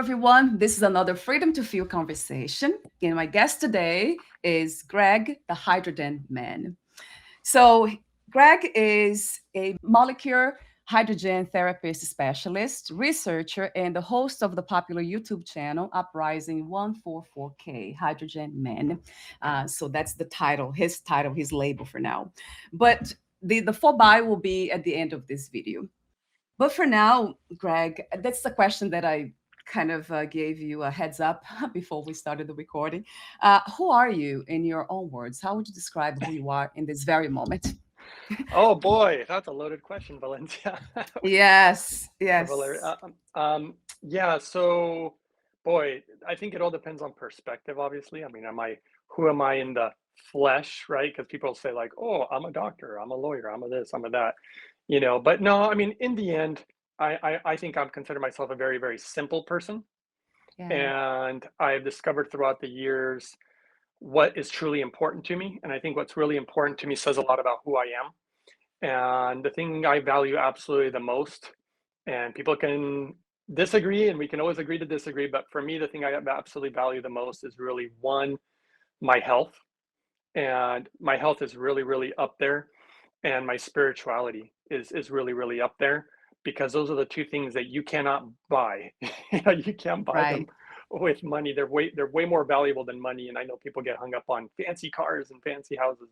everyone. This is another Freedom to Feel conversation. And my guest today is Greg, the Hydrogen Man. So, Greg is a molecular hydrogen therapist specialist, researcher, and the host of the popular YouTube channel Uprising 144K Hydrogen Man. So, that's the title, his label for now. But the full bio will be at the end of this video. But for now, Greg, that's the question that I kind of gave you a heads up before we started the recording. Who are you in your own words? How would you describe who you are in this very moment? Oh boy, that's a loaded question, Valencia Yes, or Valeria. yes. Yeah, so boy, I think it all depends on perspective, obviously. I mean, who am I in the flesh, right? Because people say like, oh, I'm a doctor, I'm a lawyer, I'm a this, I'm a that, but no, I mean, in the end, I think I'm consider myself a very, very simple person. Yeah, And I've discovered throughout the years what is truly important to me. And I think what's really important to me says a lot about who I am. And the thing I value absolutely the most, and people can disagree, and we can always agree to disagree, but for me, the thing I absolutely value the most is really one, my health. And my health is really, really up there. And my spirituality is really, really up there because those are the two things that you cannot buy. You can't buy them right. with money. They're way more valuable than money. And I know people get hung up on fancy cars and fancy houses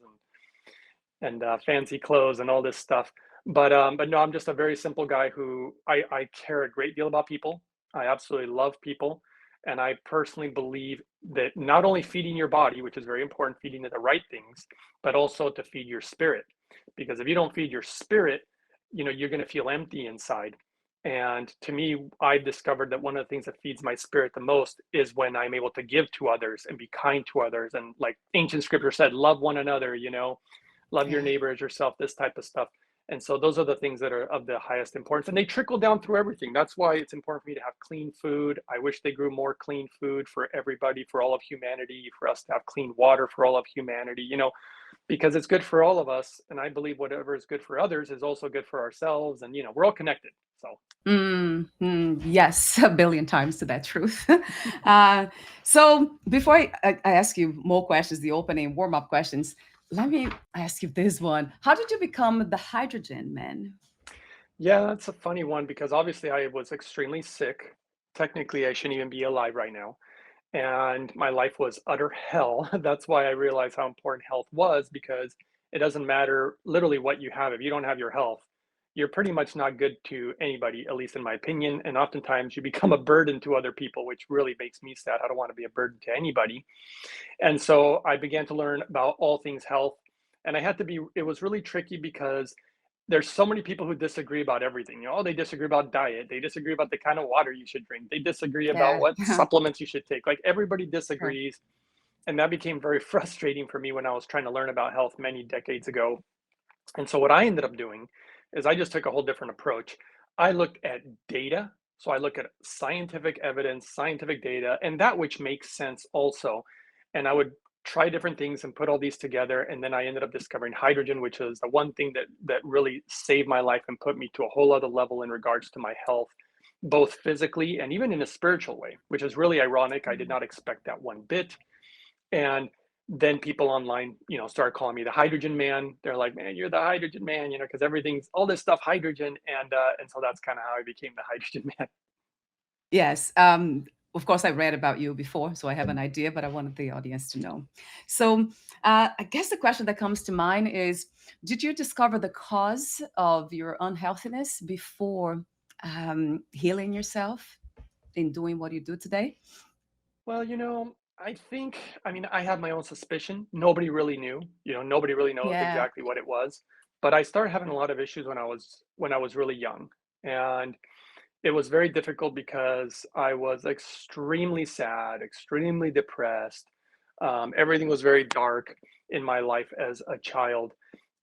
and fancy clothes and all this stuff. But no, I'm just a very simple guy who I care a great deal about people. I absolutely love people, and I personally believe that not only feeding your body, which is very important, feeding it the right things, but also to feed your spirit. Because if you don't feed your spirit, you're going to feel empty inside. And to me, I've discovered that one of the things that feeds my spirit the most is when I'm able to give to others and be kind to others. And like ancient scripture said, love one another, love your Yeah, neighbor as yourself, this type of stuff. And so those are the things that are of the highest importance. And they trickle down through everything. That's why it's important for me to have clean food. I wish they grew more clean food for everybody, for all of humanity, for us to have clean water for all of humanity, because it's good for all of us. And I believe whatever is good for others is also good for ourselves. And, we're all connected. So, yes, a billion times to that truth. uh, so before I ask you more questions, the opening warm up questions, let me ask you this one. How did you become the hydrogen man? yeah, that's a funny one because obviously I was extremely sick. Technically, I shouldn't even be alive right now. And my life was utter hell. That's why I realized how important health was, because it doesn't matter literally what you have. If you don't have your health, you're pretty much not good to anybody, at least in my opinion. And oftentimes you become a burden to other people, which really makes me sad. I don't want to be a burden to anybody. And so I began to learn about all things health. And it was really tricky because there's so many people who disagree about everything. They disagree about diet. They disagree about the kind of water you should drink. They disagree about Yeah, what supplements you should take. Like everybody sure. disagrees. And that became very frustrating for me when I was trying to learn about health many decades ago. And so what I ended up doing is I just took a whole different approach. I looked at data. So I look at scientific evidence, scientific data, and that which makes sense also. And I would try different things and put all these together. And then I ended up discovering hydrogen, which is the one thing that really saved my life and put me to a whole other level in regards to my health, both physically and even in a spiritual way, which is really ironic. I did not expect that one bit. And then people online, started calling me the hydrogen man. They're like, man, you're the hydrogen man, because everything's all this stuff hydrogen. And so that's kind of how I became the hydrogen man. Yes. Of course, I read about you before, so I have an idea, but I wanted the audience to know. So, I guess the question that comes to mind is, did you discover the cause of your unhealthiness before healing yourself in doing what you do today? Well, I mean, I have my own suspicion. Nobody really knew, nobody really knows Yeah. exactly what it was. But I started having a lot of issues when I was really young. And it was very difficult because I was extremely sad, extremely depressed. Everything was very dark in my life as a child,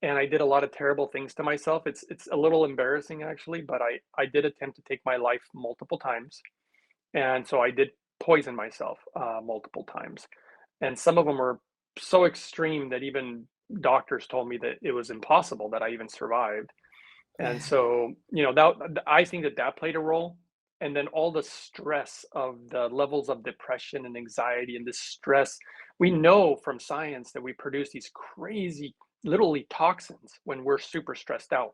and I did a lot of terrible things to myself. It's a little embarrassing actually, but I did attempt to take my life multiple times, and so I did poison myself multiple times, and some of them were so extreme that even doctors told me that it was impossible that I even survived. And Yeah. so, that I think that played a role. and then all the stress of the levels of depression and anxiety and this stress. We know from science that we produce these crazy, literally toxins when we're super stressed out.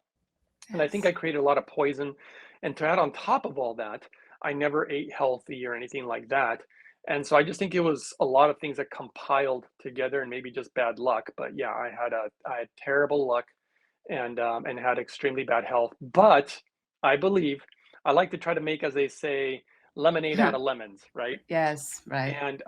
And I think I Yes. created a lot of poison. And to add on top of all that, I never ate healthy or anything like that. And so I just think it was a lot of things that compiled together and maybe just bad luck. But yeah, I had terrible luck and had extremely bad health. But I believe I like to try to make, as they say, lemonade out of lemons, right? Yes, right. And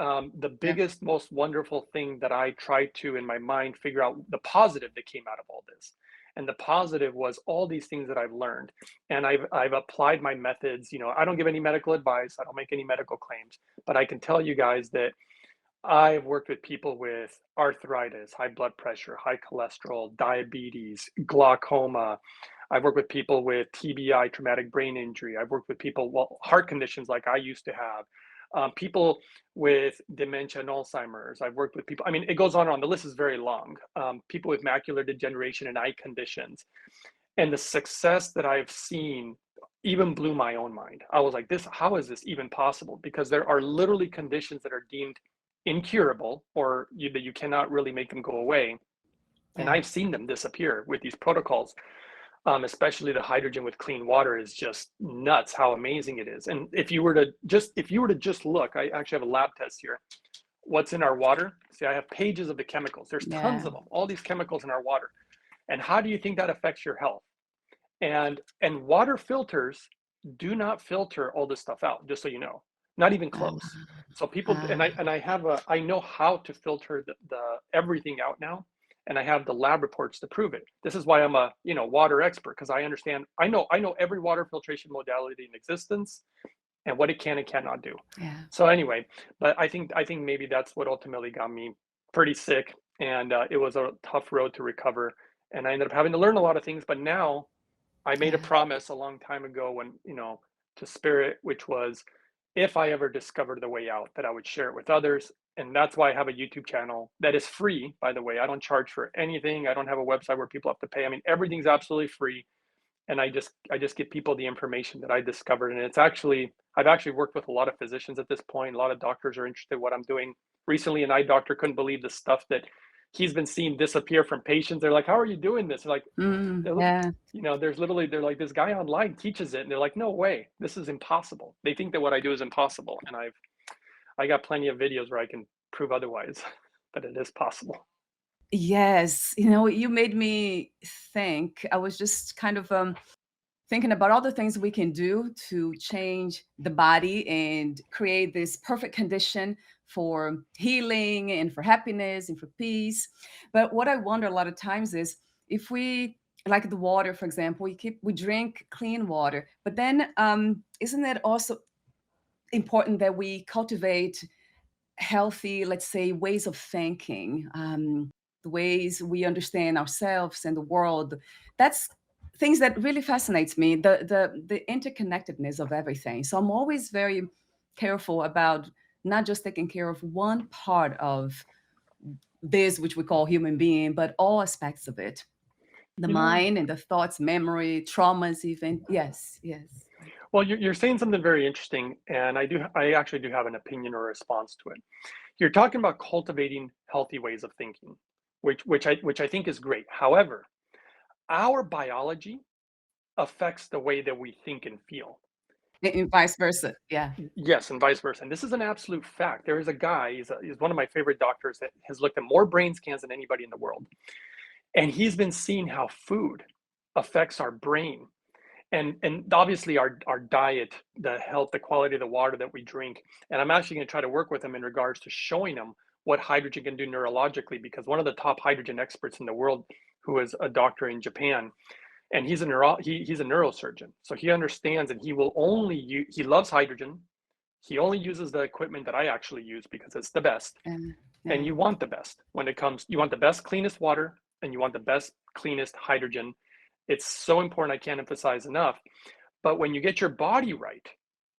the Yeah. biggest, most wonderful thing that I tried to, in my mind, figure out the positive that came out of all this. And the positive was all these things that I've learned. And I've applied my methods. You know, I don't give any medical advice, I don't make any medical claims, but I can tell you guys that I've worked with people with arthritis, high blood pressure, high cholesterol, diabetes, glaucoma. I've worked with people with TBI, traumatic brain injury. I've worked with people, well, heart conditions like I used to have, people with dementia and Alzheimer's. I've worked with people, I mean, it goes on and on. The list is very long. People with macular degeneration and eye conditions. And the success that I've seen even blew my own mind. I was like, this, how is this even possible? Because there are literally conditions that are deemed incurable or that you cannot really make them go away. And Yeah. I've seen them disappear with these protocols. Especially the hydrogen with clean water is just nuts how amazing it is. And if you were to just look, I actually have a lab test here. What's in our water? See, I have pages of the chemicals. There's tons Yeah. of them, all these chemicals in our water. And how do you think that affects your health? And water filters do not filter all this stuff out, just so you know, not even Uh, close. So people, uh, I know how to filter the everything out now, and I have the lab reports to prove it. This is why I'm a water expert, because I know every water filtration modality in existence and what it can and cannot do. yeah. So anyway, but I think maybe that's what ultimately got me pretty sick, and it was a tough road to recover, and I ended up having to learn a lot of things. But now I made a Yeah. promise a long time ago when, to Spirit, which was if I ever discovered the way out, that I would share it with others. And that's why I have a YouTube channel that is free, by the way. I don't charge for anything. I don't have a website where people have to pay. I mean, everything's absolutely free. And I just give people the information that I discovered. And I've actually worked with a lot of physicians at this point. A lot of doctors are interested in what I'm doing. Recently, an eye doctor couldn't believe the stuff that he's been seeing disappear from patients. They're like, "How are you doing this?" They're like, Yeah. they're like, this guy online teaches it, and they're like, no way, this is impossible. They think that what I do is impossible, and I got plenty of videos where I can prove otherwise, that it is possible. Yes. You made me think. I was just kind of thinking about all the things we can do to change the body and create this perfect condition for healing and for happiness and for peace. But what I wonder a lot of times is if we, like the water, for example, we drink clean water, but then isn't it also important that we cultivate healthy, let's say, ways of thinking, the ways we understand ourselves and the world? That's things that really fascinates me, the interconnectedness of everything. So I'm always very careful about not just taking care of one part of this, which we call human being, but all aspects of it, the You know, mind and the thoughts, memory, traumas, even. Yes, yes. well, you're saying something very interesting, and I actually do have an opinion or a response to it. You're talking about cultivating healthy ways of thinking, which I think is great. However, our biology affects the way that we think and feel. And vice versa. Yeah. Yes, and vice versa. And this is an absolute fact. There is a guy, he's one of my favorite doctors that has looked at more brain scans than anybody in the world. And he's been seeing how food affects our brain. And obviously our diet, the health, the quality of the water that we drink. And I'm actually going to try to work with him in regards to showing him what hydrogen can do neurologically, because one of the top hydrogen experts in the world, who is a doctor in Japan, and he's a neurosurgeon. So he understands, and he loves hydrogen. He only uses the equipment that I actually use because it's the best. And And yeah. you want the best when it comes, you want the best, cleanest water, and you want the best, cleanest hydrogen. It's so important. I can't emphasize enough. But when you get your body right,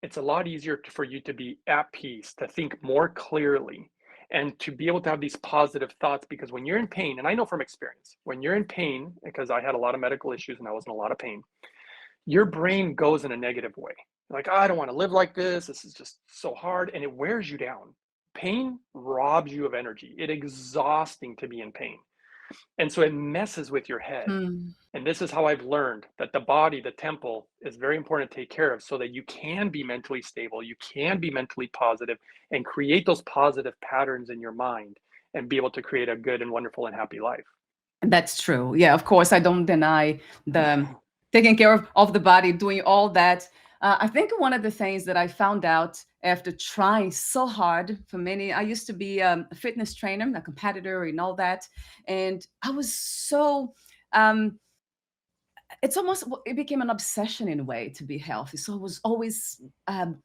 it's a lot easier for you to be at peace, to think more clearly, and to be able to have these positive thoughts. Because when you're in pain, and I know from experience, when you're in pain, because I had a lot of medical issues and I was in a lot of pain, your brain goes in a negative way. You're like, "Oh, I don't want to live like this. This is just so hard." And it wears you down. Pain robs you of energy. It's exhausting to be in pain. And so it messes with your head. Mm. And this is how I've learned that the body, the temple, is very important to take care of so that you can be mentally stable, you can be mentally positive, and create those positive patterns in your mind and be able to create a good and wonderful and happy life. That's true. Yeah, of course, I don't deny the taking care of the body, doing all that. I think one of the things that I found out after trying so hard for many, I used to be a fitness trainer, a competitor, and all that, and I was so um, it's almost it became an obsession in a way to be healthy. So I was always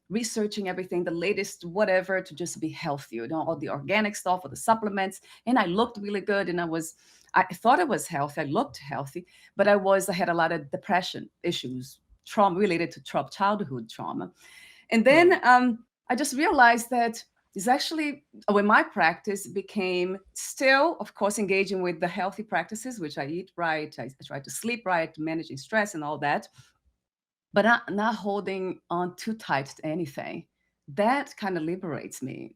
researching everything, the latest whatever, to just be healthy, all the organic stuff or the supplements. And I looked really good, and I thought I was healthy, I looked healthy, but I had a lot of depression issues, trauma related to childhood trauma. And Mm, then I just realized that it's actually when my practice became still, of course, engaging with the healthy practices, which I eat right, I try to sleep right, managing stress and all that, but not holding on too tight to anything. That kind of liberates me.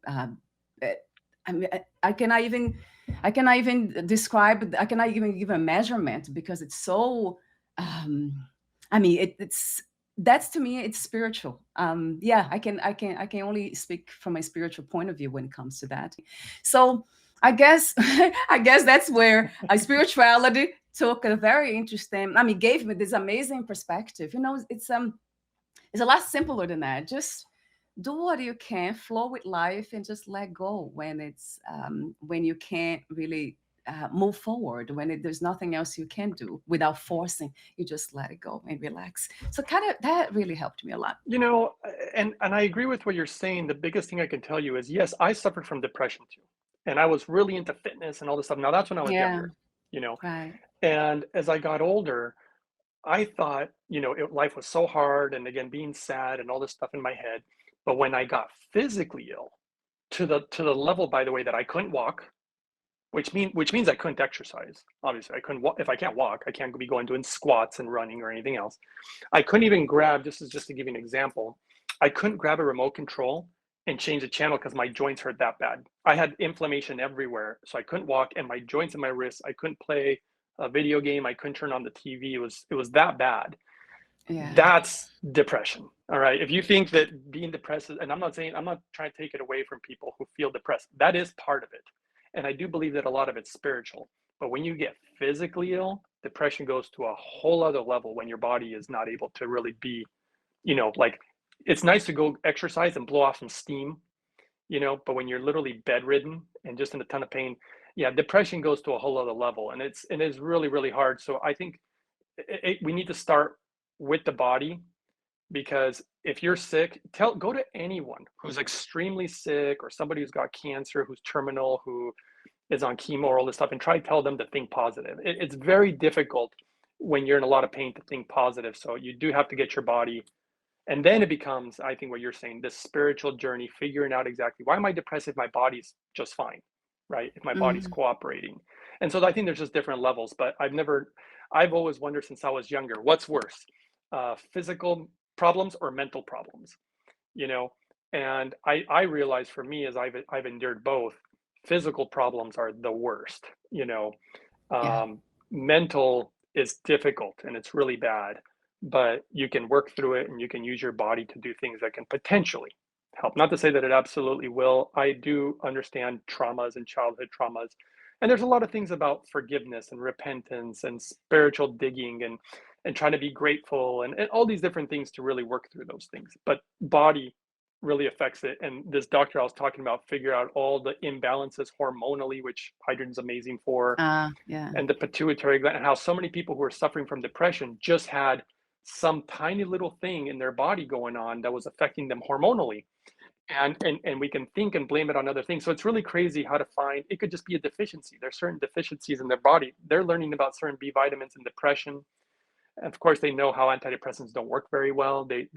Eh, I mean, I cannot even describe, I cannot even give a measurement because it's so, um, I mean, it's, that's to me, it's spiritual. Yeah, I can only speak from a spiritual point of view when it comes to that. So I guess, I guess that's where a spirituality took a very interesting, I mean, gave me this amazing perspective. It's a lot simpler than that. Just do what you can, flow with life, and just let go when you can't really move forward, when there's nothing else you can do without forcing. You just let it go and relax. So kind of that really helped me a lot. You know, and I agree with what you're saying. The biggest thing I can tell you is yes, I suffered from depression too. And I was really into fitness and all this stuff. Now that's when I was Yeah, younger, you know. right. And as I got older, I thought, life was so hard and again being sad and all this stuff in my head. But when I got physically ill, to the level, by the way, that I couldn't walk, which means I couldn't exercise. Obviously, I couldn't walk. If I can't walk, I can't be going doing squats and running or anything else. I couldn't even grab. This is just to give you an example. I couldn't grab a remote control and change the channel because my joints hurt that bad. I had inflammation everywhere, so I couldn't walk, and my joints and my wrists. I couldn't play a video game. I couldn't turn on the TV. It was that bad. Yeah, That's depression. All right. If you think that being depressed, and I'm not trying to take it away from people who feel depressed, that is part of it. And I do believe that a lot of it's spiritual. But when you get physically ill, depression goes to a whole other level when your body is not able to really be, like it's nice to go exercise and blow off some steam, but when you're literally bedridden and just in a ton of pain, yeah, depression goes to a whole other level. And it is really, really hard. So I think we need to start with the body because if you're sick, go to anyone who's extremely sick or somebody who's got cancer, who's terminal, who is on chemo or all this stuff, and try to tell them to think positive. It's very difficult when you're in a lot of pain to think positive. So you do have to get your body, and then it becomes, I think, what you're saying, this spiritual journey, figuring out exactly why am I depressed if my body's just fine, right? If my body's mhm, cooperating. And so I think there's just different levels, but I've always wondered since I was younger, what's worse, physical problems or mental problems, you know? And I realized for me, as I've endured both, physical problems are the worst, yeah, um, mental is difficult and it's really bad, but you can work through it and you can use your body to do things that can potentially help. Not to say that it absolutely will. I do understand traumas and childhood traumas. And there's a lot of things about forgiveness and repentance and spiritual digging and trying to be grateful and all these different things to really work through those things. But body really affects it. And this doctor I was talking about figure out all the imbalances hormonally, which hydrogen's amazing for, yeah, and the pituitary gland, and how so many people who are suffering from depression just had some tiny little thing in their body going on that was affecting them hormonally. And we can think and blame it on other things. So it's really crazy how to find it could just be a deficiency. There's certain deficiencies in their body. They're learning about certain B vitamins and depression. And of course, they know how antidepressants don't work very well. They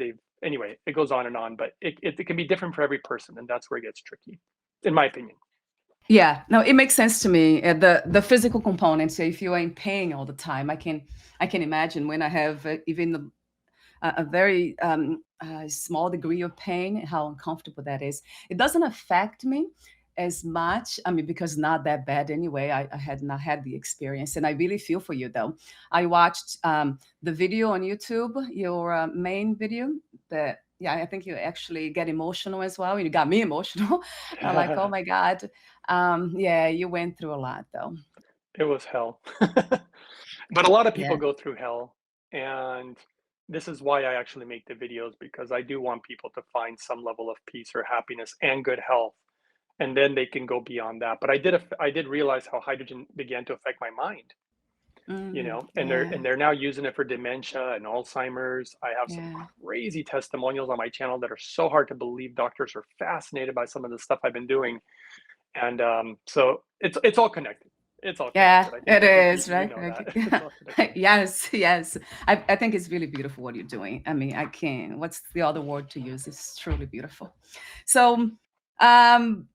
anyway, it goes on and on, but it can be different for every person, and that's where it gets tricky, in my opinion. yeah. No, it makes sense to me. The physical components. So if you are in pain all the time, I can imagine when I have even a very a small degree of pain, how uncomfortable that is. It doesn't affect me as much. I mean, because not that bad anyway. I had not had the experience, and I really feel for you though. I watched the video on YouTube, your main video. That yeah, I think you actually get emotional as well. You got me emotional. I'm like, oh my god, yeah, you went through a lot though. It was hell. But a lot of people Yeah. go through hell, and this is why I actually make the videos, because I do want people to find some level of peace or happiness and good health, and then they can go beyond that. But I did realize how hydrogen began to affect my mind, and Yeah. they're now using it for dementia and Alzheimer's. I have some Yeah. crazy testimonials on my channel that are so hard to believe. Doctors are fascinated by some of the stuff I've been doing, and so it's all connected. It's all Yeah, connected. it I think is, you right? know Like, that. It's all connected. yes, yes. I think it's really beautiful what you're doing. I mean, I can't, what's the other word to use? It's truly beautiful. So, um,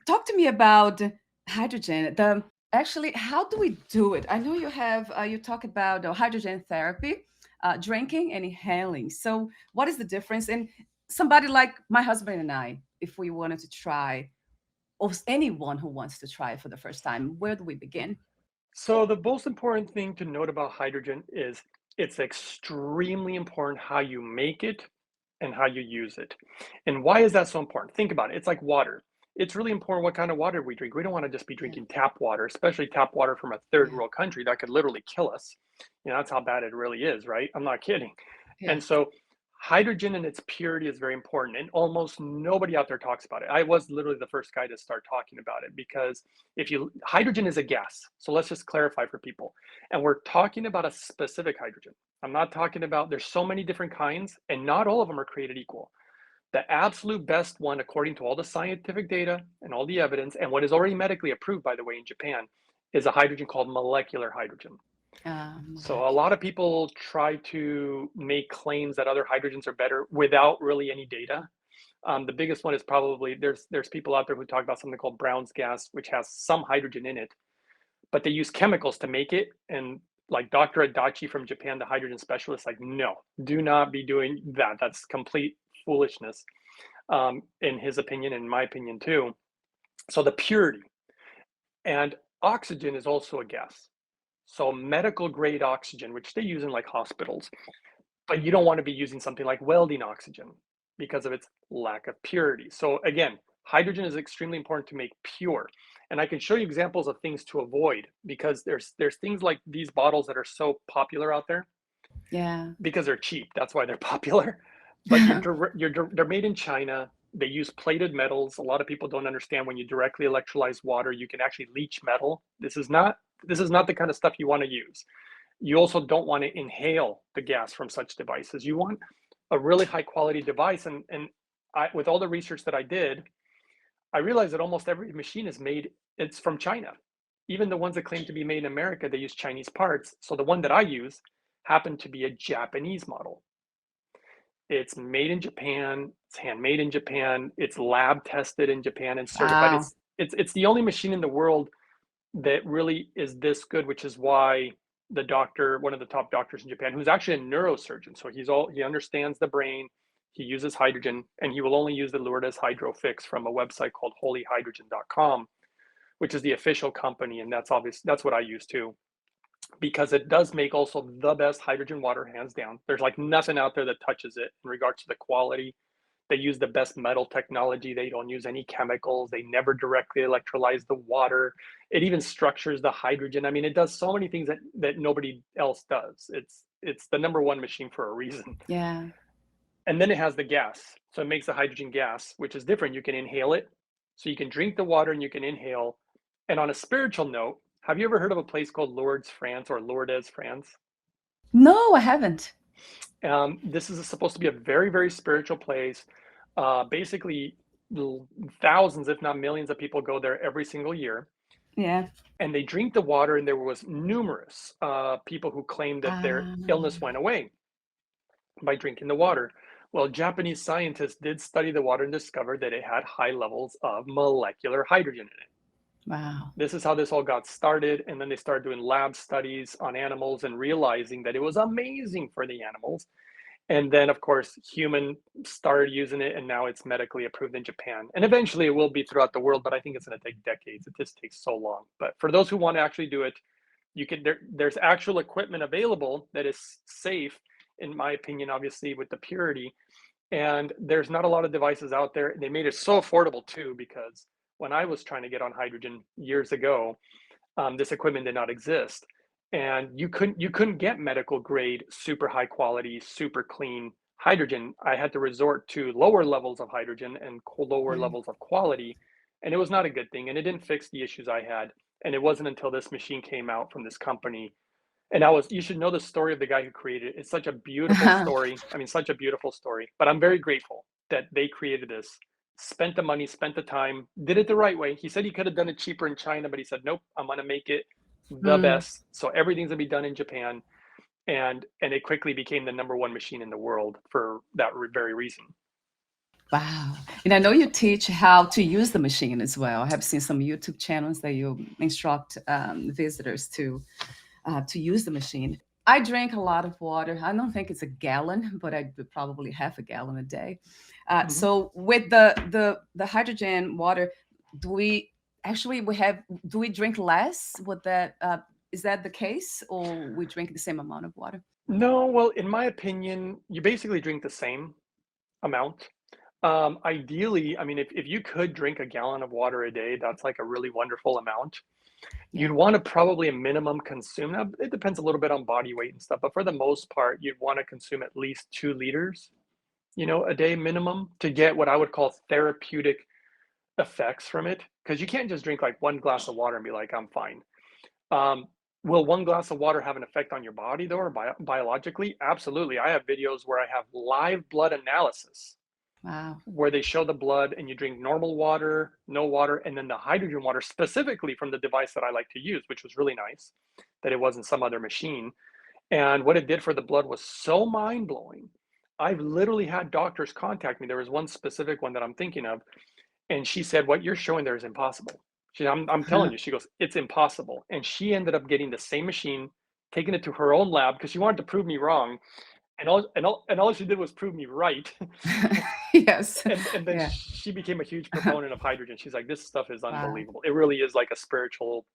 talk to me about hydrogen. The actually, how do we do it? I know you have, you talk about hydrogen therapy, drinking and inhaling. So, what is the difference? And somebody like my husband and I, if we wanted to try, or anyone who wants to try it for the first time, where do we begin? So the most important thing to note about hydrogen is it's extremely important how you make it and how you use it. And why is that so important? Think about it. It's like water. It's really important what kind of water we drink. We don't want to just be Yeah, drinking tap water, especially tap water from a third yeah, world country that could literally kill us. That's how bad it really is, right? I'm not kidding. yeah. And so hydrogen and its purity is very important, and almost nobody out there talks about it. I was literally the first guy to start talking about it, because if you hydrogen is a gas. So let's just clarify for people. And we're talking about a specific hydrogen. I'm not talking about, there's so many different kinds, and not all of them are created equal. The absolute best one, according to all the scientific data and all the evidence, and what is already medically approved, by the way, in Japan, is a hydrogen called molecular hydrogen. So a Molecular. lot of people try to make claims that other hydrogens are better without really any data. The biggest one is probably, there's people out there who talk about something called Brown's gas, which has some hydrogen in it, but they use chemicals to make it. And like Dr. Adachi from Japan, the hydrogen specialist, like, no, do not be doing that. That's complete foolishness, in his opinion, and in my opinion too. So the purity, and oxygen is also a gas. So medical grade oxygen, which they use in like hospitals, but you don't want to be using something like welding oxygen because of its lack of purity. So again, hydrogen is extremely important to make pure. And I can show you examples of things to avoid, because there's things like these bottles that are so popular out there Yeah. because they're cheap. That's why they're popular. But they're made in China. They use plated metals. A lot of people don't understand, when you directly electrolyze water, you can actually leach metal. This is not the kind of stuff you want to use. You also don't want to inhale the gas from such devices. You want a really high quality device. And with all the research that I did, I realized that almost every machine it's from China. Even the ones that claim to be made in America, they use Chinese parts. So the one that I use happened to be a Japanese model. It's made in Japan, it's handmade in Japan, it's lab tested in Japan and certified. Wow. It's the only machine in the world that really is this good, which is why the doctor, one of the top doctors in Japan, who's actually a neurosurgeon, so he understands the brain, he uses hydrogen, and he will only use the Lourdes Hydro Fix from a website called holyhydrogen.com, which is the official company, and that's obvious. That's what I use too, because it does make also the best hydrogen water, hands down. There's like nothing out there that touches it in regards to the quality. They use the best metal technology. They don't use any chemicals. They never directly electrolyze the water. It even structures the hydrogen. I mean, it does so many things that nobody else does. It's the number one machine for a reason. Yeah. And then it has the gas. So it makes the hydrogen gas, which is different. You can inhale it. So you can drink the water and you can inhale. And on a spiritual note, have you ever heard of a place called Lourdes, France, or Lourdes, France? No, I haven't. This is supposed to be a very, very spiritual place. Basically, thousands, if not millions, of people go there every single year, Yeah. and they drink the water. And there was numerous people who claimed that their illness Um, went away by drinking the water. Well, Japanese scientists did study the water and discovered that it had high levels of molecular hydrogen in it. wow. This is how this all got started. And then they started doing lab studies on animals and realizing that it was amazing for the animals. And then, of course, human started using it, and now it's medically approved in Japan. And eventually it will be throughout the world, but I think it's going to take decades. It just takes so long. But for those who want to actually do it, you can there's actual equipment available that is safe, in my opinion, obviously with the purity. And there's not a lot of devices out there. They made it so affordable too, because when I was trying to get on hydrogen years ago, this equipment did not exist, and you couldn't get medical grade, super high quality, super clean hydrogen. I had to resort to lower levels of hydrogen and lower Mm. levels of quality, and it was not a good thing, and it didn't fix the issues I had. And it wasn't until this machine came out from this company, and I was you should know the story of the guy who created it. It's such a beautiful story. I mean, such a beautiful story. But I'm very grateful that they created this, spent the money, spent the time, did it the right way. He said he could have done it cheaper in China, but he said, nope, I'm going to make it the Mm. best. So everything's going to be done in Japan. And it quickly became the number one machine in the world for that very reason. Wow. And I know you teach how to use the machine as well. I have seen some YouTube channels that you instruct visitors to use the machine. I drink a lot of water. I don't think it's a gallon, but I do probably half a gallon a day. Mhm. So with the hydrogen water, do we we have do we drink less? Would that is that the case, or we drink the same amount of water? No, well, in my opinion, you basically drink the same amount. Ideally, I mean, if you could drink a gallon of water a day, that's like a really wonderful amount. You'd Yeah. want to probably a minimum consume. Now, it depends a little bit on body weight and stuff, but for the most part, you'd want to consume at least 2 liters, a day minimum to get what I would call therapeutic effects from it. Because you can't just drink like one glass of water and be like, I'm fine. Um, will one glass of water have an effect on your body though, or biologically? Absolutely. I have videos where I have live blood analysis Wow. where they show the blood and you drink normal water, no water, and then the hydrogen water specifically from the device that I like to use, which was really nice that it wasn't some other machine. And what it did for the blood was so mind blowing. I've literally had doctors contact me. There was one specific one that I'm thinking of, and she said, "What you're showing there is impossible." I'm telling you, she goes, "It's impossible." And she ended up getting the same machine, taking it to her own lab because she wanted to prove me wrong. And all she did was prove me right. Yes. And then Yeah. she became a huge proponent of hydrogen. She's like, this stuff is Wow. unbelievable. It really is like a spiritual,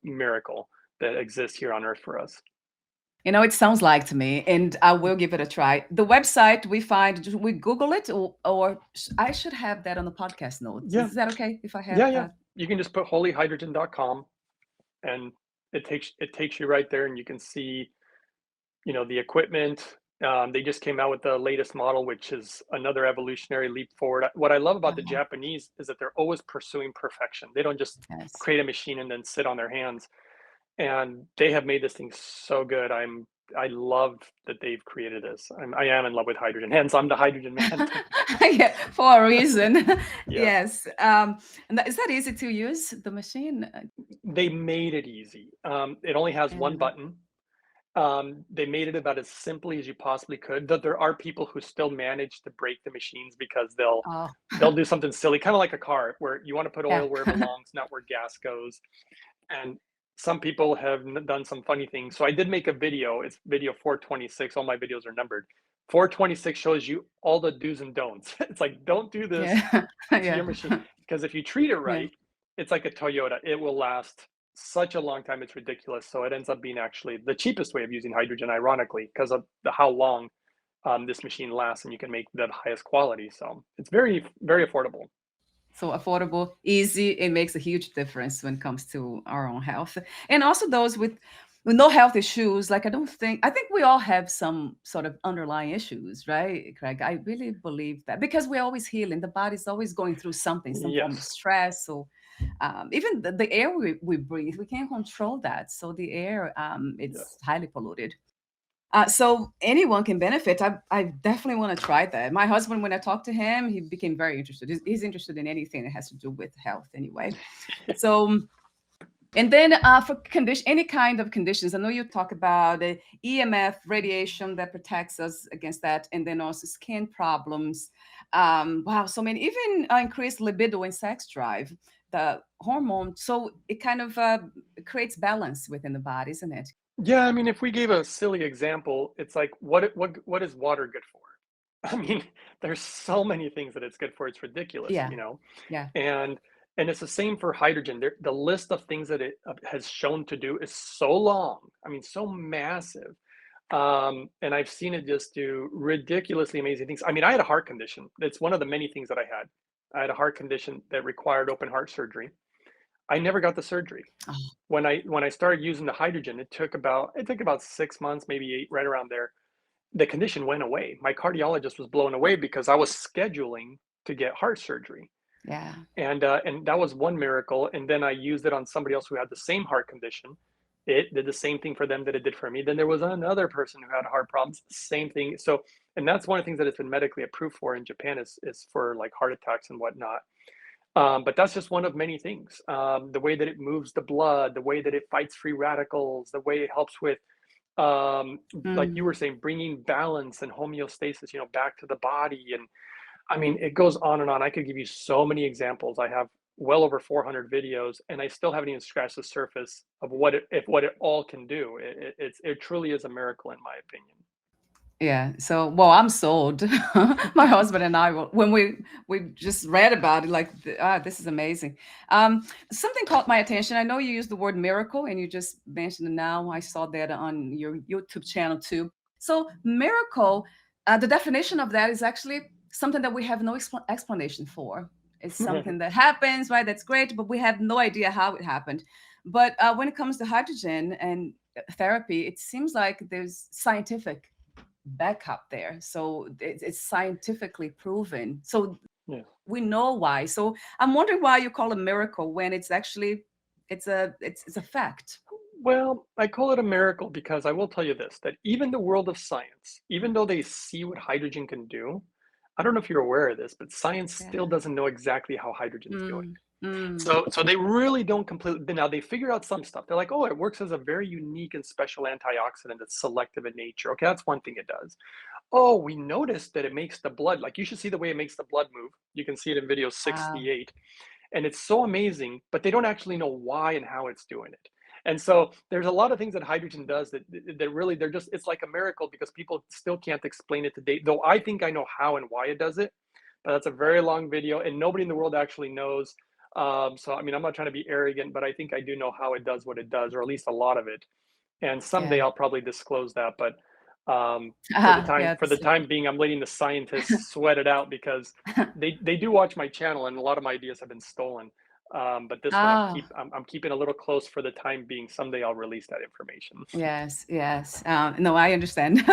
miracle that exists here on earth for us. It sounds like to me, and I will give it a try. The website we find, we Google it, or I should have that on the podcast notes. Yeah. Is that okay if I Yeah. have Yeah. that? You can just put holyhydrogen.com, and it takes you right there, and you can see, the equipment. They just came out with the latest model, which is another evolutionary leap forward. What I love about the Uh-huh. Japanese is that they're always pursuing perfection. They don't just Yes. create a machine and then sit on their hands. And they have made this thing so good. I love that they've created this. I am in love with hydrogen. Hence, I'm the hydrogen man. Yeah, for a reason. Yes, Yes. And is that easy to use, the machine? they made it easy. It only has one And button. They made it about as simply as you possibly could. Though there are people who still manage to break the machines because they'll oh, they'll do something silly, kind of like a car, where you want to put yeah. oil where it belongs, not where gas goes. And some people have done some funny things. So I did make a video. It's video 426. All my videos are numbered. 426 shows you all the do's and don'ts. It's like, don't do this Yeah. to Yeah. your machine, because if you treat it Yeah. right, it's like a Toyota. It will last such a long time. It's ridiculous. So it ends up being actually the cheapest way of using hydrogen, ironically, because of how long this machine lasts, and you can make the highest quality. So it's very, very affordable. So affordable, easy, it makes a huge difference when it comes to our own health. And also those with no health issues, like I think we all have some sort of underlying issues, right, Craig? I really believe that because we're always healing. The body's always going through something, some form of Yes. stress, or even the air we breathe, we can't control that. So the air, it's Yes. highly polluted. So anyone can benefit. I definitely want to try that. My husband, when I talked to him, he became very interested. He's interested in anything that has to do with health anyway. So, and then for condition, any kind of conditions, I know you talk about the EMF radiation that protects us against that, and then also skin problems. Wow, so many, even increased libido and sex drive. the hormone, so it kind of creates balance within the body, isn't it? Yeah, I mean, if we gave a silly example, it's like what is water good for? I mean, there's so many things that it's good for. It's ridiculous, Yeah, you know. yeah. And it's the same for hydrogen. The list of things that it has shown to do is so long. I mean, so massive. And I've seen it just do ridiculously amazing things. I mean, I had a heart condition. It's one of the many things that I had. I had a heart condition that required open heart surgery. I never got the surgery. Oh, When I started using the hydrogen, it took about 6 months, maybe eight, right around there. The condition went away. My cardiologist was blown away because I was scheduling to get heart surgery, yeah. and that was one miracle. And then I used it on somebody else who had the same heart condition. It did the same thing for them that it did for me. Then there was another person who had heart problems, same thing. So, and that's one of the things that it's been medically approved for in Japan is for like heart attacks and whatnot. But that's just one of many things. The way that it moves the blood, the way that it fights free radicals, the way it helps with, um, like you Mm. were saying, bringing balance and homeostasis, back to the body. And I mean, it goes on and on. I could give you so many examples. I have well over 400 videos, and I still haven't even scratched the surface of what it all can do. It truly is a miracle, in my opinion. Yeah. So, well, I'm sold. My husband and I, when we just read about it, like, this is amazing. Something caught my attention. I know you used the word miracle, and you just mentioned it now. I saw that on your YouTube channel too. So, miracle, the definition of that is actually something that we have no explanation for. It's something that happens, right? That's great, but we have no idea how it happened. But when it comes to hydrogen and therapy, it seems like there's scientific backup there. So it's scientifically proven. So Yeah. we know why. So I'm wondering why you call it a miracle when it's actually it's a fact. Well, I call it a miracle because I will tell you this, that even the world of science, even though they see what hydrogen can do, I don't know if you're aware of this, but science still Yeah. doesn't know exactly how hydrogen's doing. Mm, mm, So they really don't completely. Now they figure out some stuff. They're like, oh, it works as a very unique and special antioxidant that's selective in nature. Okay, that's one thing it does. Oh, we noticed that it makes the blood, like you should see the way it makes the blood move. You can see it in video wow. 68. And it's so amazing, but they don't actually know why and how it's doing it. And so there's a lot of things that hydrogen does that really they're just it's like a miracle because people still can't explain it to date. Though I think I know how and why it does it, but that's a very long video, and nobody in the world actually knows. So I mean, I'm not trying to be arrogant, but I think I do know how it does what it does, or at least a lot of it. And someday Yeah. I'll probably disclose that, but for the time Yeah, for the the secret. time being, I'm letting the scientists sweat it out because they do watch my channel, and a lot of my ideas have been stolen. But this one Ah, I'm keeping a little close for the time being. Someday I'll release that information. yes, yes. No, I understand.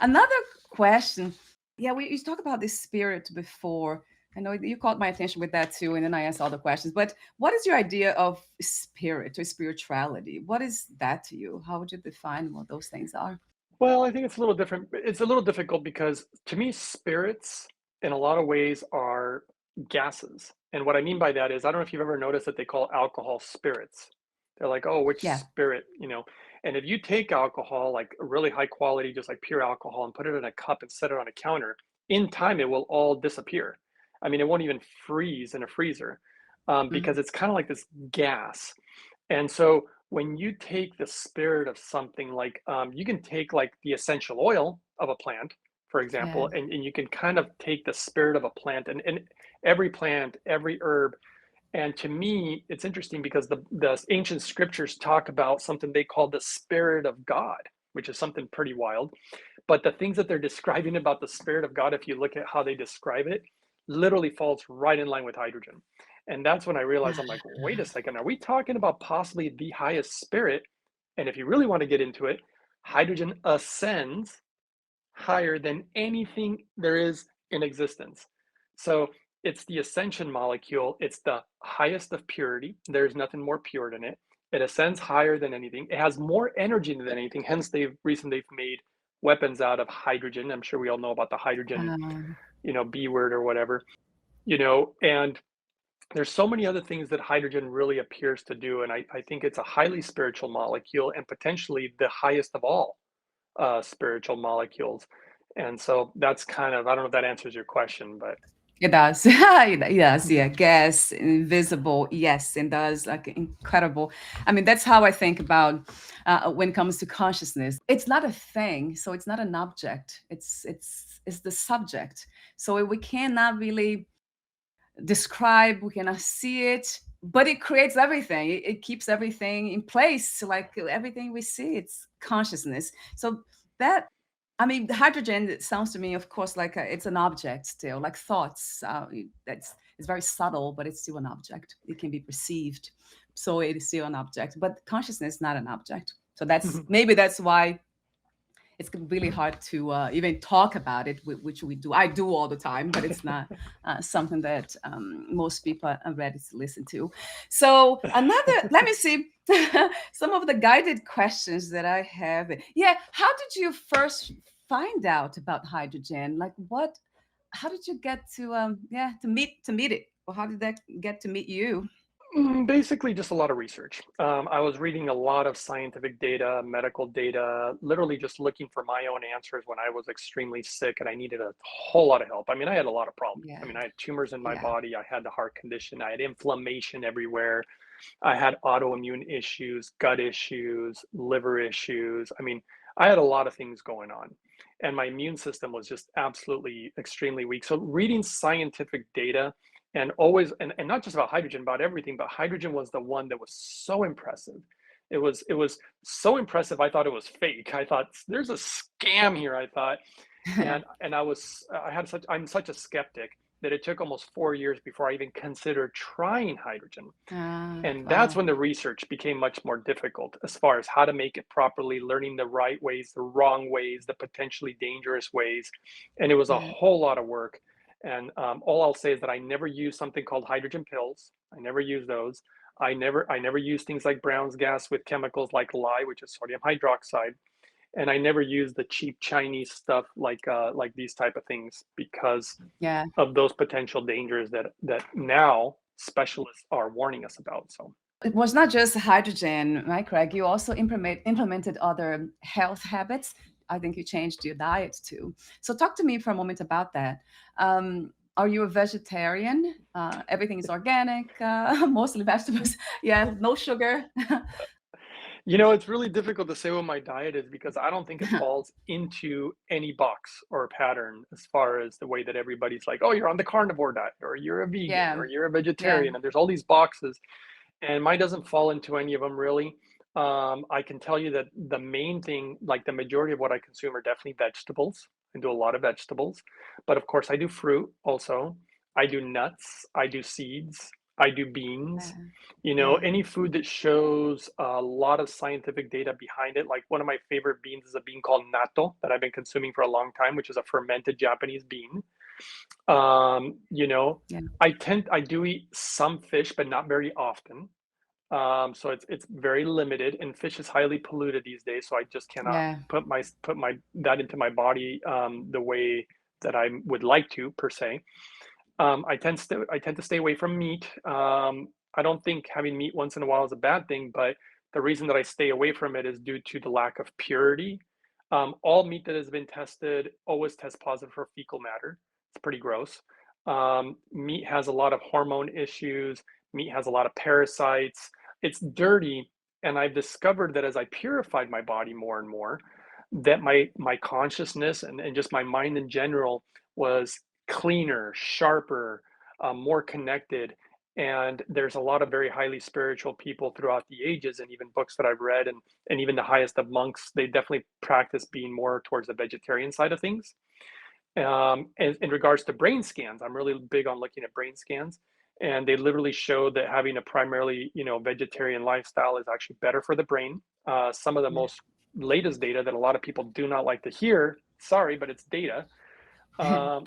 Another question. Yeah, we you talked about this spirit before. I know you caught my attention with that too, and then I asked all the questions. But what is your idea of spirit or spirituality? What is that to you? How would you define what those things are? Well, I think it's a little different. It's a little difficult because to me, spirits in a lot of ways are gases. And what I mean by that is, I don't know if you've ever noticed that they call alcohol spirits. They're like, oh, which Yeah. spirit, you know? And if you take alcohol, like a really high quality, just like pure alcohol, and put it in a cup and set it on a counter, in time it will all disappear. I mean, it won't even freeze in a freezer because Mhm. it's kind of like this gas. And so when you take the spirit of something like, you can take like the essential oil of a plant, for Yeah. example, and you can kind of take the spirit of a plant and every plant, every herb. And to me, it's interesting because the ancient scriptures talk about something they call the spirit of God, which is something pretty wild. But the things that they're describing about the spirit of God, if you look at how they describe it, literally falls right in line with hydrogen. And that's when I realized I'm like, wait a second, are we talking about possibly the highest spirit? And if you really want to get into it, hydrogen ascends higher than anything there is in existence. So it's the ascension molecule. It's the highest of purity. There's nothing more pure than it. It ascends higher than anything. It has more energy than anything. Hence, they've made weapons out of hydrogen. I'm sure we all know about the hydrogen, Um, B word or whatever, and there's so many other things that hydrogen really appears to do. And I think it's a highly spiritual molecule and potentially the highest of all spiritual molecules. And so that's kind of, I don't know if that answers your question, but It does. Yes, yeah. Gas, invisible. Yes, it does. Like incredible. I mean, that's how I think about when it comes to consciousness. It's not a thing, so it's not an object. It's the subject. So we cannot really describe, we cannot see it, but it creates everything. It keeps everything in place. Like everything we see, it's consciousness. So that, I mean, the hydrogen, it sounds to me, of course, like it's an object still, like thoughts. That's it's very subtle, but it's still an object. It can be perceived, so it is still an object. But consciousness, not an object. So that's maybe that's why it's really hard to even talk about it, which we do. I do all the time, but it's not something that most people are ready to listen to. So let me see some of the guided questions that I have. Yeah, how did you first find out about hydrogen? Like what? How did you get to yeah to meet it, or how did that get to meet you? Basically, just a lot of research. I was reading a lot of scientific data, medical data, literally just looking for my own answers when I was extremely sick and I needed a whole lot of help. I mean, I had a lot of problems. I Yeah, mean, I had tumors in my yeah, body, I had the heart condition, I had inflammation everywhere, I had autoimmune issues, gut issues, liver issues. I mean, I had a lot of things going on. And my immune system was just absolutely extremely weak. So, reading scientific data and always, and not just about hydrogen, about everything, but hydrogen was the one that was so impressive. It was so impressive. I thought it was fake. I thought there's a scam here. I thought, and I'm such a skeptic that it took almost 4 years before I even considered trying hydrogen. And that's wow, when the research became much more difficult as far as how to make it properly, learning the right ways, the wrong ways, the potentially dangerous ways. And it was a yeah, whole lot of work. And all I'll say is that I never used something called hydrogen pills. I never used those. I never used things like Brown's gas with chemicals like lye, which is sodium hydroxide, and I never used the cheap Chinese stuff like these type of things because yeah. of those potential dangers that now specialists are warning us about. So It was not just hydrogen, right, Craig? You also implemented other health habits. I think you changed your diet too. So talk to me for a moment about that. Are you a vegetarian? Everything is organic, mostly vegetables. Yeah, no sugar. it's really difficult to say what my diet is because I don't think it falls into any box or pattern as far as the way that everybody's like, oh, you're on the carnivore diet, or you're a vegan, Yeah, or you're a yeah, vegetarian, and there's all these boxes, and mine doesn't fall into any of them really. I can tell you that the main thing, like the majority of what I consume, are definitely vegetables. I do a lot of vegetables, but of course, I do fruit also. I do nuts. I do seeds. I do beans. yeah, yeah, Any food that shows a lot of scientific data behind it. Like one of my favorite beans is a bean called natto that I've been consuming for a long time, which is a fermented Japanese bean. Um, you know, yeah, I do eat some fish, but not very often. So it's very limited, and fish is highly polluted these days. So I just cannot yeah, put my that into my body the way that I would like to per se. I tend to stay away from meat. I don't think having meat once in a while is a bad thing, but the reason that I stay away from it is due to the lack of purity. All meat that has been tested always tests positive for fecal matter. It's pretty gross. Meat has a lot of hormone issues. Meat has a lot of parasites. It's dirty, and I've discovered that as I purified my body more and more, that my consciousness and just my mind in general was cleaner, sharper, more connected. And there's a lot of very highly spiritual people throughout the ages, and even books that I've read, and even the highest of monks, they definitely practice being more towards the vegetarian side of things. In regards to brain scans, I'm really big on looking at brain scans, and they literally show that having a primarily, vegetarian lifestyle is actually better for the brain. Some of the most latest data that a lot of people do not like to hear, sorry, but it's data,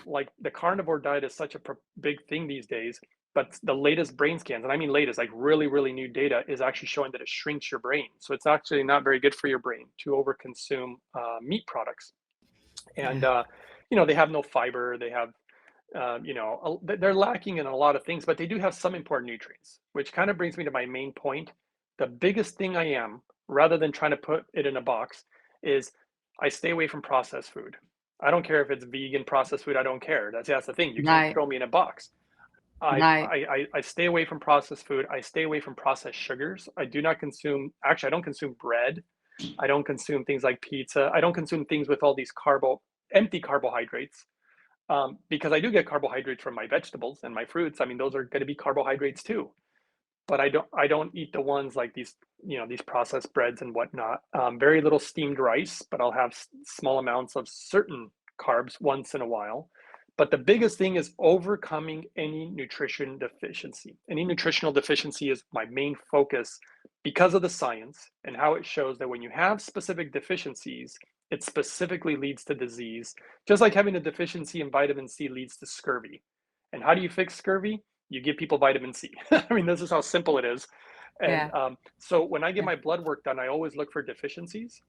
like the carnivore diet is such a big thing these days, but the latest brain scans, and I mean latest, like really, really new data, is actually showing that it shrinks your brain. So it's actually not very good for your brain to overconsume meat products. And yeah, they have no fiber. They have, they're lacking in a lot of things, but they do have some important nutrients, which kind of brings me to my main point. The biggest thing I am, rather than trying to put it in a box, is I stay away from processed food. I don't care if it's vegan, processed food. I don't care. That's the thing. You can't Right. throw me in a box. Right. I stay away from processed food. I stay away from processed sugars. I do not consume, actually, I don't consume bread. I don't consume things like pizza. I don't consume things with all these empty carbohydrates, because I do get carbohydrates from my vegetables and my fruits. I mean, those are going to be carbohydrates too. But I don't eat the ones like these, these processed breads and whatnot. Very little steamed rice, but I'll have small amounts of certain carbs once in a while. But the biggest thing is overcoming any nutrition deficiency. Any nutritional deficiency is my main focus because of the science and how it shows that when you have specific deficiencies, it specifically leads to disease, just like having a deficiency in vitamin C leads to scurvy. And how do you fix scurvy? You give people vitamin C. I mean, this is how simple it is. And Yeah. so when I get Yeah. my blood work done, I always look for deficiencies.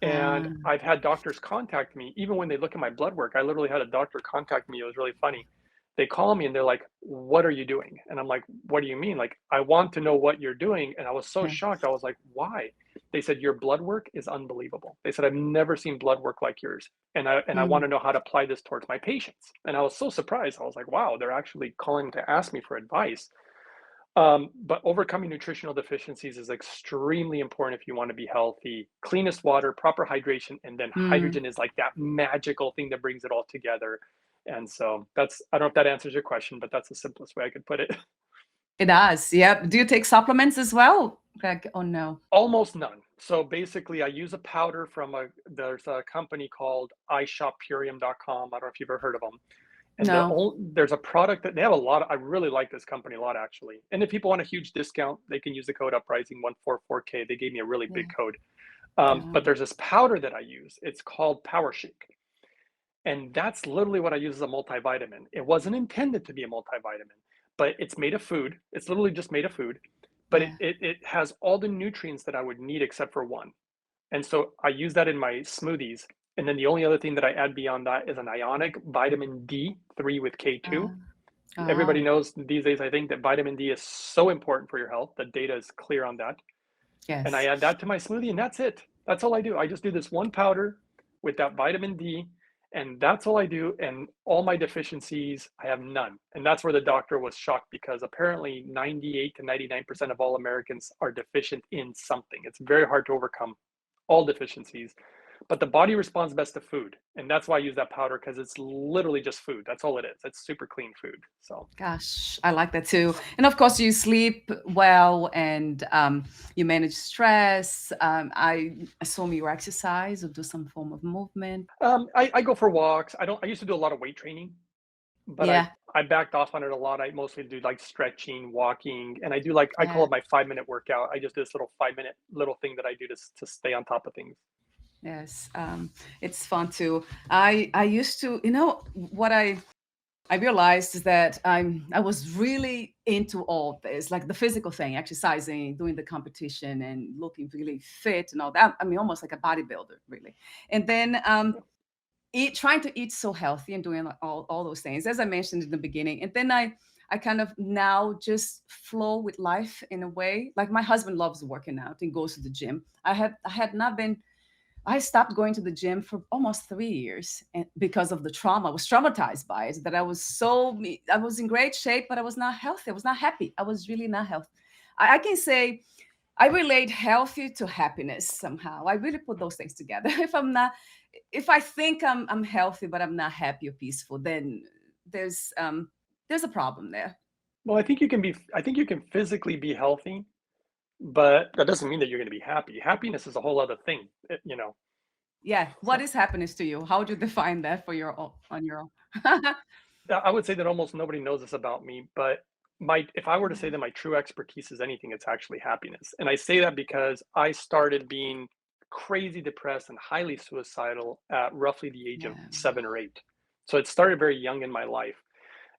And Uh, I've had doctors contact me, even when they look at my blood work. I literally had a doctor contact me. It was really funny. They call me and they're like, "What are you doing?" And I'm like, "What do you mean? Like, I want to know what you're doing." And I was so yeah. shocked. I was like, "Why?" They said, "Your blood work is unbelievable." They said, "I've never seen blood work like yours. And I want Mm, to know how to apply this towards my patients." And I was so surprised. I was like, "Wow, they're actually calling to ask me for advice." But overcoming nutritional deficiencies is extremely important if you want to be healthy. Cleanest water, proper hydration, and then mm. hydrogen is like that magical thing that brings it all together. And so I don't know if that answers your question, but that's the simplest way I could put it. It does. Yep. Do you take supplements as well, Greg? Oh no. Almost none. So basically, I use a powder there's a company called iShopPurium.com. I don't know if you've ever heard of them. And No. there's a product that they have a lot of, I really like this company a lot, actually. And if people want a huge discount, they can use the code uprising144K. They gave me a really big Yeah. code. Yeah. But there's this powder that I use. It's called Power Shake. And that's literally what I use as a multivitamin. It wasn't intended to be a multivitamin, but it's made of food. It's literally just made of food, but it, Yeah. it, it has all the nutrients that I would need except for one. And so I use that in my smoothies. And then the only other thing that I add beyond that is an ionic vitamin D3 with K2. Uh, Everybody oh, knows these days, I think, that vitamin D is so important for your health. The data is clear on that. And I yes. add that to my smoothie, and that's it. That's all I do. I just do this one powder with that vitamin D, and that's all I do. And all my deficiencies, I have none. And that's where the doctor was shocked because apparently 98 to 99% of all Americans are deficient in something. It's very hard to overcome all deficiencies, but the body responds best to food. And that's why I use that powder because it's literally just food. That's all it is. It's super clean food. So Gosh, I like that too. And of course, you sleep well and you manage stress. I assume you exercise or do some form of movement. I go for walks. I used to do a lot of weight training, but Yeah. I backed off on it a lot. I mostly do like stretching, walking, and I do like I call Yeah. it my 5 minute workout. I just do this little 5 minute little thing that I do to stay on top of things. Yes. It's fun too. I used to, what I realized is that I was really into all this, like the physical thing, exercising, doing the competition, and looking really fit and all that. I mean, almost like a bodybuilder, really. And then trying to eat so healthy and doing all those things, as I mentioned in the beginning. And then I kind of now just flow with life in a way. Like my husband loves working out and goes to the gym. I had not been I stopped going to the gym for almost 3 years and because of the trauma. I was traumatized by it. That I was in great shape, but I was not healthy. I was not happy. I was really not healthy. I can say I relate healthy to happiness somehow. I really put those things together. If I think I'm healthy, but I'm not happy or peaceful, then there's a problem there. Well, I think you can physically be healthy, but that doesn't mean that you're going to be happy. Happiness is a whole other thing, Yeah. What So is happiness to you? How would you define that for on your own? I would say that almost nobody knows this about me, but if I were to say that my true expertise is anything, it's actually happiness. And I say that because I started being crazy depressed and highly suicidal at roughly the age of Yeah. 7 or 8. So it started very young in my life.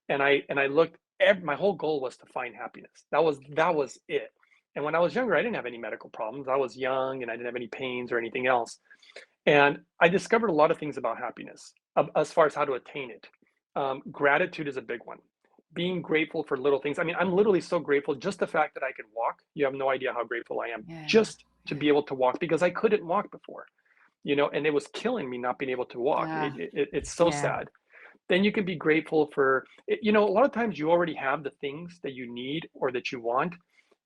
And I looked my whole goal was to find happiness. That was it. And when I was younger, I didn't have any medical problems. I was young and I didn't have any pains or anything else. And I discovered a lot of things about happiness as far as how to attain it. Gratitude is a big one. Being grateful for little things. I mean, I'm literally so grateful just the fact that I can walk. You have no idea how grateful I am Yeah. just to Yeah. be able to walk because I couldn't walk before. and it was killing me not being able to walk. Ah, It's so yeah, sad. Then you can be grateful for, a lot of times you already have the things that you need or that you want.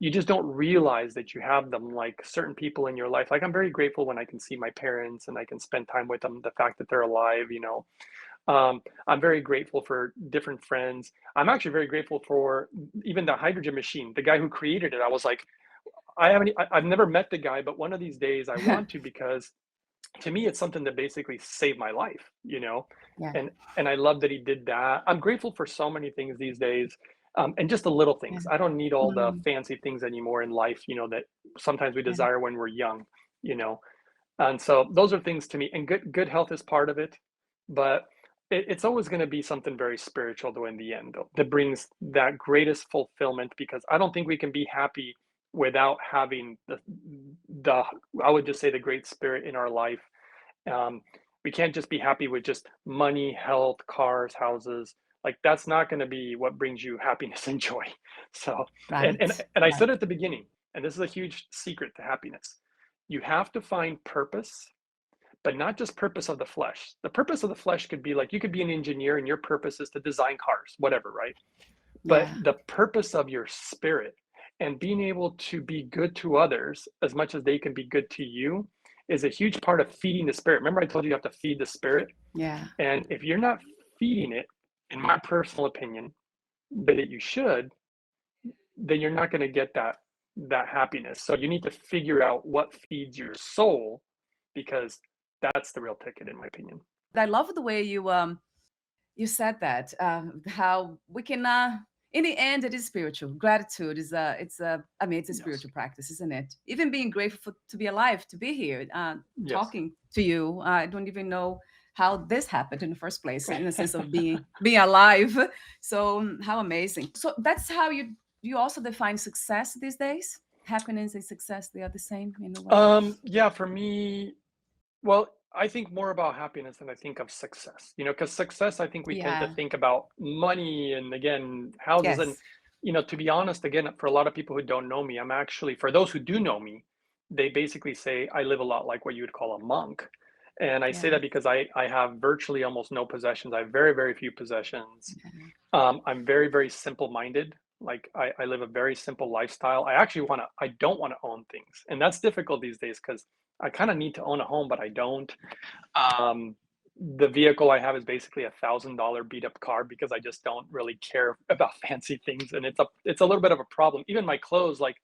You just don't realize that you have them, like certain people in your life. Like I'm very grateful when I can see my parents and I can spend time with them, the fact that they're alive. I'm very grateful for different friends. I'm actually very grateful for even the hydrogen machine. The guy who created it, I was like, I've never met the guy, but one of these days I want to, because to me it's something that basically saved my life. yeah, And I love that he did that. I'm grateful for so many things these days. And just the little yeah. things. I don't need all the Mm, fancy things anymore in life, that sometimes we yeah, desire when we're young, you know. And so those are things to me, and good health is part of it, but it's always going to be something very spiritual though in the end, though, that brings that greatest fulfillment, because I don't think we can be happy without having the I would just say the great spirit in our life. um, we can't just be happy with just money, health, cars, houses. Like that's not going to be what brings you happiness and joy. So, and, and right, and I right. said at the beginning, and this is a huge secret to happiness. You have to find purpose, but not just purpose of the flesh. The purpose of the flesh could be like you could be an engineer and your purpose is to design cars, whatever, right? But Yeah, the purpose of your spirit and being able to be good to others as much as they can be good to you is a huge part of feeding the spirit. Remember, I told you have to feed the spirit. yeah. And if you're not feeding it, in my personal opinion, but that you should, then you're not going to get that happiness. So you need to figure out what feeds your soul, because that's the real ticket, in my opinion. I love the way you said that, how we can in the end it is spiritual. Gratitude is I mean, it's a Yes. spiritual practice, isn't it? Even being grateful to be alive, to be here, Yes. talking to you. I don't even know how this happened in the first place, in the sense of being alive. So how amazing. So that's how you also define success these days. Happiness and success, they are the same in a way. Yeah, for me, well, I think more about happiness than I think of success, because success, I think we tend to Yeah. think about money and again, houses. And, Yes. to be honest, again, for a lot of people who don't know me, I'm actually, for those who do know me, they basically say I live a lot like what you would call a monk. And I say Yeah. that because I have virtually almost no possessions. I have very, very few possessions. Yeah. I'm very, very simple minded. Like I live a very simple lifestyle. I don't want to own things. And that's difficult these days because I kind of need to own a home, but I don't. Um, the vehicle I have is basically $1,000 beat up car because I just don't really care about fancy things. And it's a little bit of a problem. Even my clothes, like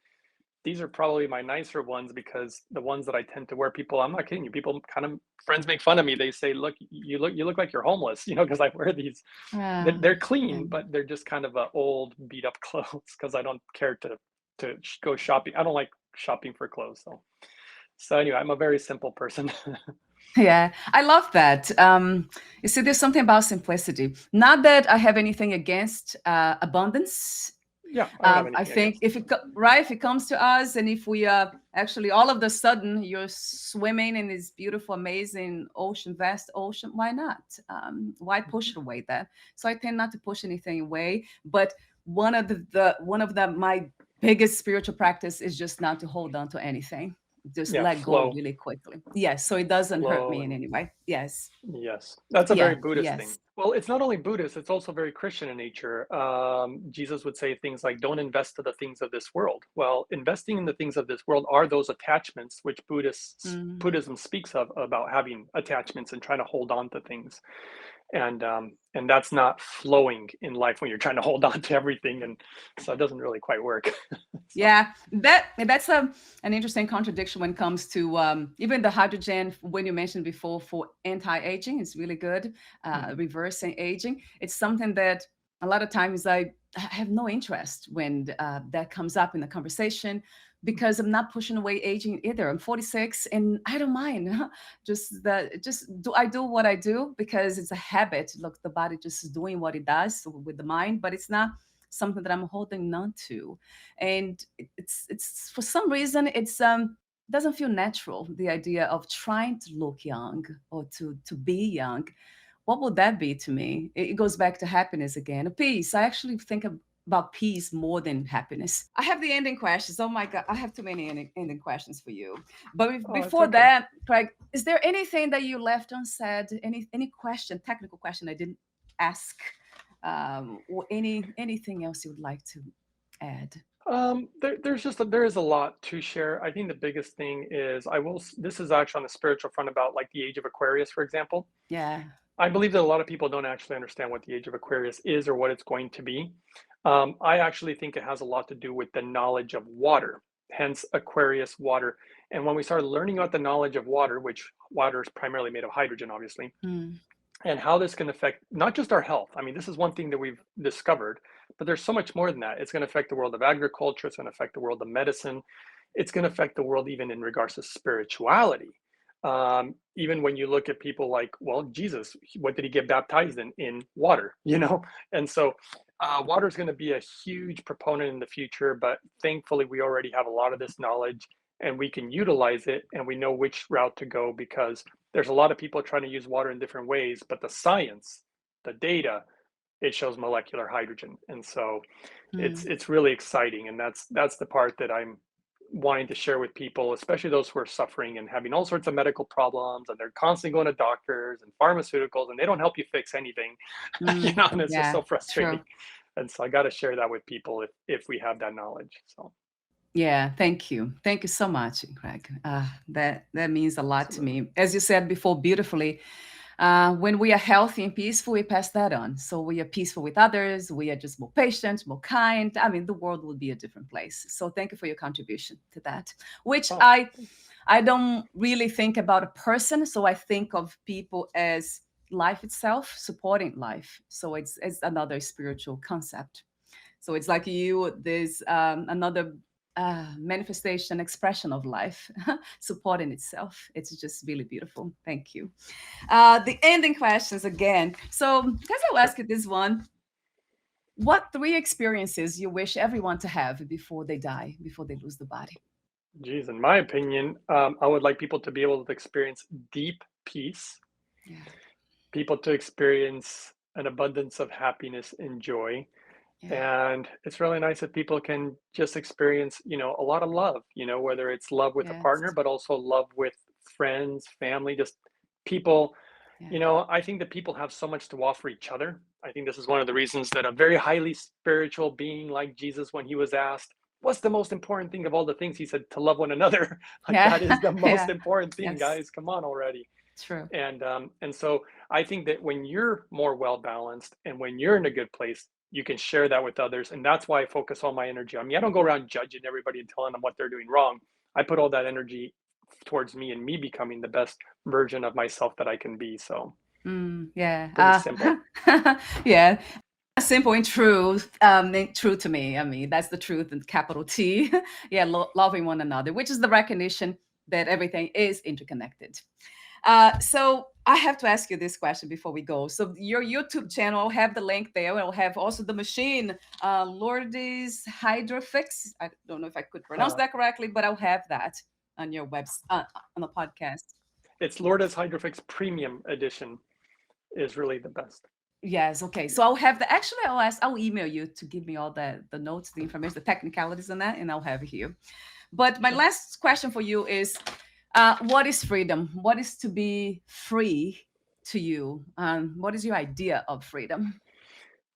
these are probably my nicer ones because the ones that I tend to wear, I'm not kidding you, people kind of, friends make fun of me. They say, look, you look like you're homeless, because I wear these. Yeah. They're clean, but they're just kind of a old beat up clothes because I don't care to go shopping. I don't like shopping for clothes. So anyway, I'm a very simple person. Yeah, I love that. You see, there's something about simplicity. Not that I have anything against abundance. Yeah, I don't have I anything think against it. if it comes to us, and if we actually all of the sudden you're swimming in this beautiful, amazing ocean, vast ocean, why not? Why push it away then? So I tend not to push anything away. But one of the my biggest spiritual practice is just not to hold on to anything. Just Yeah, let go flow, really quickly. Yes, so it doesn't hurt flow, me in and any way. Yes. yes, that's a very Yeah. Buddhist thing. Yes. Well, it's not only Buddhist; it's also very Christian in nature. Jesus would say things like, "Don't invest to the things of this world." Well, investing in the things of this world are those attachments, which Mm. Buddhism speaks of, about having attachments and trying to hold on to things. And that's not flowing in life when you're trying to hold on to everything, and so it doesn't really quite work. So Yeah, that's an interesting contradiction when it comes to even the hydrogen. When you mentioned before for anti-aging, it's really good. mhm. Reversing aging, it's something that a lot of times I have no interest when that comes up in the conversation, because I'm not pushing away aging either. I'm 46 and I don't mind. Just do what I do because it's a habit. Look, the body just is doing what it does with the mind, but it's not something that I'm holding on to. And it's for some reason it's doesn't feel natural, the idea of trying to look young or to be young. What would that be to me? It goes back to happiness again, a peace. I actually think about peace more than happiness. I have the ending questions. Oh my god, I have too many ending questions for you. But Oh, it's before okay. that, Craig, is there anything that you left unsaid? Any question, technical question I didn't ask, or anything else you would like to add? There is a lot to share. I think the biggest thing is this is actually on the spiritual front about like the age of Aquarius, for example. Yeah. I believe that a lot of people don't actually understand what the age of Aquarius is or what it's going to be. I actually think it has a lot to do with the knowledge of water, hence Aquarius water. And when we start learning about the knowledge of water, which water is primarily made of hydrogen, obviously, Mm, and how this can affect not just our health. I mean, this is one thing that we've discovered, but there's so much more than that. It's going to affect the world of agriculture, it's going to affect the world of medicine, it's going to affect the world even in regards to spirituality. Even when you look at people like, well, Jesus, what did he get baptized in water, you know? And so water is going to be a huge proponent in the future, but thankfully we already have a lot of this knowledge and we can utilize it and we know which route to go because there's a lot of people trying to use water in different ways, but the science, the data, it shows molecular hydrogen. And so mm, it's really exciting. And that's the part that I'm wanting to share with people, especially those who are suffering and having all sorts of medical problems and they're constantly going to doctors and pharmaceuticals and they don't help you fix anything, you mm, know, and it's just yeah, so frustrating. true. And so I got to share that with people if we have that knowledge. So Yeah, thank you. Thank you so much, Greg. That means a lot to absolutely. me. As you said before, beautifully, when we are healthy and peaceful, we pass that on. So we are peaceful with others. We are just more patient, more kind. I mean, the world will be a different place. So thank you for your contribution to that. Which Oh, I don't really think about a person. So I think of people as life itself, supporting life. So it's another spiritual concept. So it's like you, there's another manifestation, expression of life, supporting itself. It's just really beautiful. Thank you. The ending questions again. So, guys, I'll sure. ask you this one. What three experiences you wish everyone to have before they die, before they lose the body? Geez, in my opinion, I would like people to be able to experience deep peace, Yeah, people to experience an abundance of happiness and joy. yeah, And it's really nice that people can just experience, a lot of love, whether it's love with a partner, yes, but also love with friends, family, just people. yeah, I think that people have so much to offer each other. I think this is one of the reasons that a very highly spiritual being like Jesus, when he was asked, what's the most important thing of all the things, he said, to love one another. Like yeah, that is the most yeah, important thing, yes, guys. Come on already. true. And so I think that when you're more well balanced and when you're in a good place, you can share that with others. And that's why I focus all my energy on me. I don't go around judging everybody and telling them what they're doing wrong. I put all that energy towards me and me becoming the best version of myself that I can be. So Yeah, pretty simple. yeah. Simple and true, true to me. I mean, that's the truth in capital T. Yeah, loving one another, which is the recognition that everything is interconnected. So I have to ask you this question before we go. So your YouTube channel, I'll have the link there. I'll have also the machine, Lourdes Hydrofix. I don't know if I could pronounce Uh, that correctly, but I'll have that on your on the podcast. it's Lourdes Hydrofix Premium Edition is really the best. Yes, okay. So I'll have the actually I'll email you to give me all the notes, the information, the technicalities on that, and I'll have it here. But my Sure. last question for you is what is freedom? What is to be free to you? What is your idea of freedom?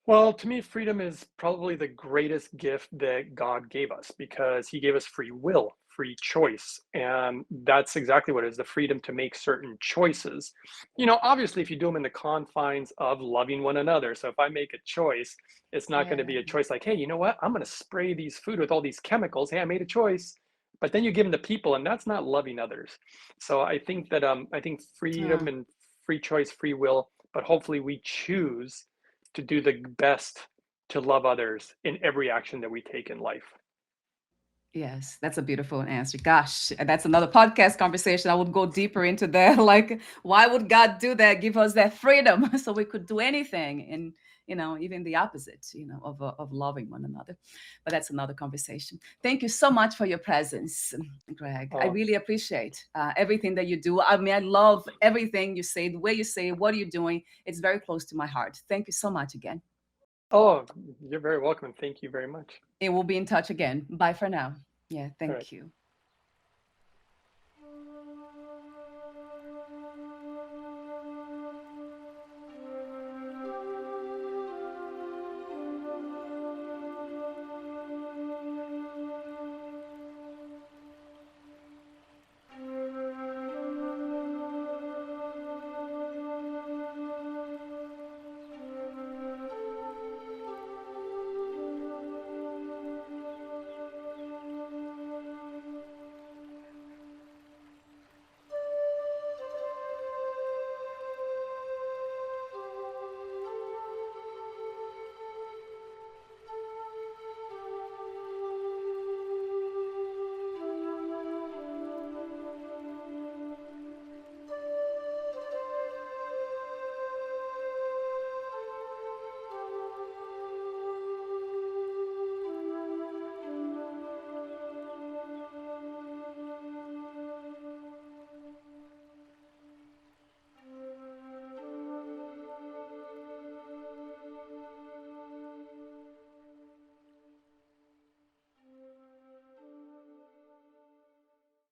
Well, to me, freedom is probably the greatest gift that God gave us because He gave us free will, free choice. And that's exactly what it is, the freedom to make certain choices. Obviously, if you do them in the confines of loving one another. So if I make a choice, it's not going to Yeah, be a choice like, hey, you know what? I'm going to spray these food with all these chemicals. Hey, I made a choice. But then you give them to people, and that's not loving others. So I think freedom uh, and free choice, free will, but hopefully we choose to do the best to love others in every action that we take in life. yes, that's a beautiful answer. Gosh, that's another podcast conversation. I would go deeper into that. Like, why would God do that? Give us that freedom so we could do anything, and even the opposite, of loving one another. But that's another conversation. Thank you so much for your presence, Greg. I Uh, really appreciate everything that you do. I mean, I love everything you say, the way you say, what are you doing? It's very close to my heart. Thank you so much again. oh, you're very welcome. And thank you very much. And we'll be in touch again. Bye for now. Yeah, All right. thank you.